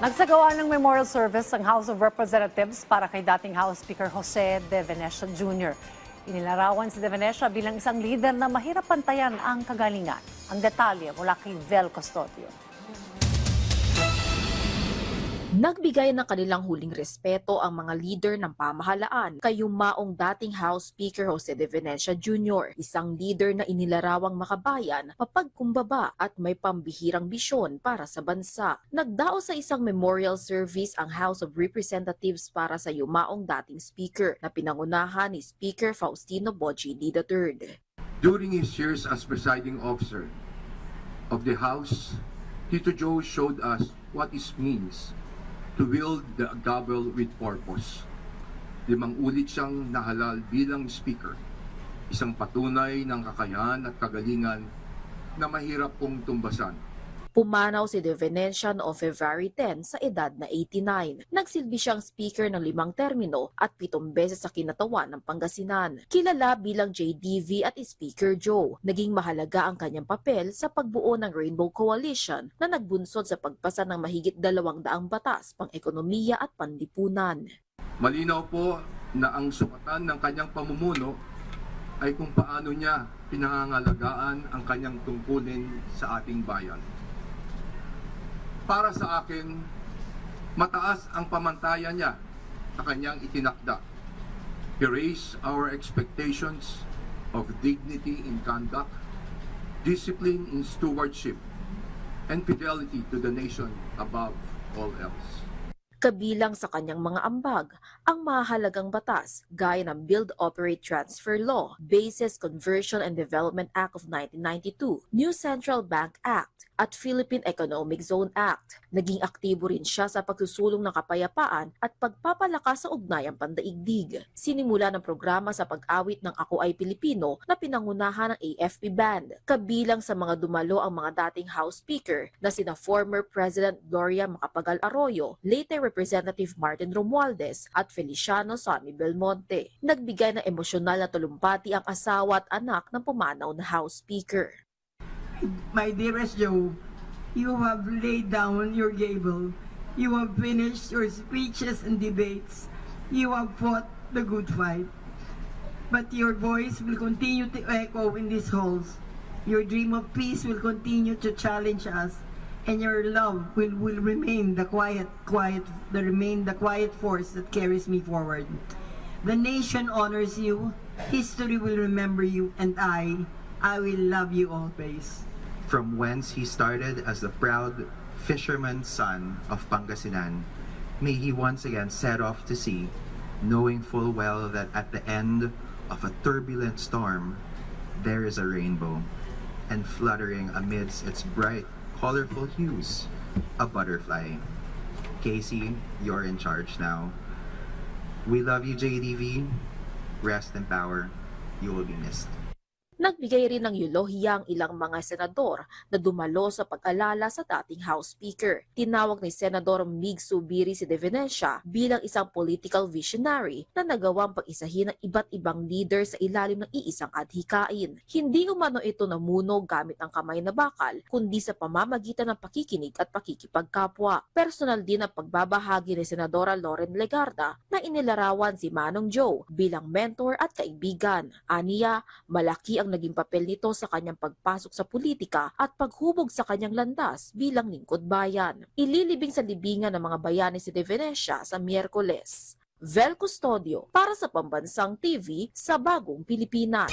Nagsagawa ng memorial service ang House of Representatives para kay dating House Speaker Jose De Venecia Jr. Inilarawan si De Venecia bilang isang leader na mahirap pantayan ang kagalingan. Ang detalye mula kay Vel Custodio. Nagbigay ng kanilang huling respeto ang mga leader ng pamahalaan kay yumaong dating House Speaker Jose De Venecia Jr., isang leader na inilarawang makabayan, mapagkumbaba at may pambihirang bisyon para sa bansa. Nagdao sa isang memorial service ang House of Representatives para sa yumaong dating speaker na pinangunahan ni Speaker Faustino Bogie III. During his years as presiding officer of the House, Tito Joe showed us what it means to wield the gavel with purpose. 5 ulit siyang nahalal bilang speaker, isang patunay ng kakayahan at kagalingan na mahirap pong tumbasan. Pumanaw si De Venecia noong February 10 sa edad na 89. Nagsilbi siyang speaker ng 5 termino at 7 beses sa kinatawan ng Pangasinan. Kilala bilang JDV at Speaker Joe. Naging mahalaga ang kanyang papel sa pagbuo ng Rainbow Coalition na nagbunsod sa pagpasa ng mahigit 200 batas pang-ekonomiya at panlipunan. Malinaw po na ang sukatan ng kanyang pamumuno ay kung paano niya pinangangalagaan ang kanyang tungkulin sa ating bayan. Para sa akin, mataas ang pamantayan niya sa kanyang itinakda. He raised our expectations of dignity in conduct, discipline in stewardship, and fidelity to the nation above all else. Kabilang sa kanyang mga ambag ang mahalagang batas gaya ng Build, Operate, Transfer Law, Bases Conversion and Development Act of 1992, New Central Bank Act, at Philippine Economic Zone Act. Naging aktibo rin siya sa pagsusulong ng kapayapaan at pagpapalakas sa ugnayang pandaigdig. Sinimula ng programa sa pag-awit ng Ako Ay Pilipino na pinangunahan ng AFP Band. Kabilang sa mga dumalo ang mga dating House Speaker na sina former President Gloria Macapagal Arroyo, later Representative Martin Romualdez at Feliciano Sonny Belmonte. Nagbigay ng emosyonal na tulumpati ang asawa at anak ng pumanaw na House Speaker. My dearest Joe, you have laid down your gable. You have finished your speeches and debates. You have fought the good fight. But your voice will continue to echo in these halls. Your dream of peace will continue to challenge us, and your love will remain the quiet force that carries me forward. The nation honors you. History will remember you, and I will love you always. From whence he started as the proud fisherman's son of Pangasinan, may he once again set off to sea, knowing full well that at the end of a turbulent storm, there is a rainbow, and fluttering amidst its bright, colorful hues, a butterfly. Casey, you're in charge now. We love you, JDV. Rest in power. You will be missed. Nagbigay rin ng eulohiya ang ilang mga senador na dumalo sa pag-alala sa dating House Speaker. Tinawag ni Senador Mig Zubiri si De Venecia bilang isang political visionary na nagawang pag-isahin ng iba't ibang leader sa ilalim ng iisang adhikain. Hindi umano ito namuno gamit ang kamay na bakal, kundi sa pamamagitan ng pakikinig at pakikipagkapwa. Personal din ang pagbabahagi ni Senadora Loren Legarda na inilarawan si Manong Joe bilang mentor at kaibigan. Aniya, malaki ang naging papel nito sa kanyang pagpasok sa politika at paghubog sa kanyang landas bilang lingkod bayan. Ililibing sa libingan ng mga bayani si De Venecia sa Miyerkules. Vel Custodio para sa Pambansang TV sa Bagong Pilipinas.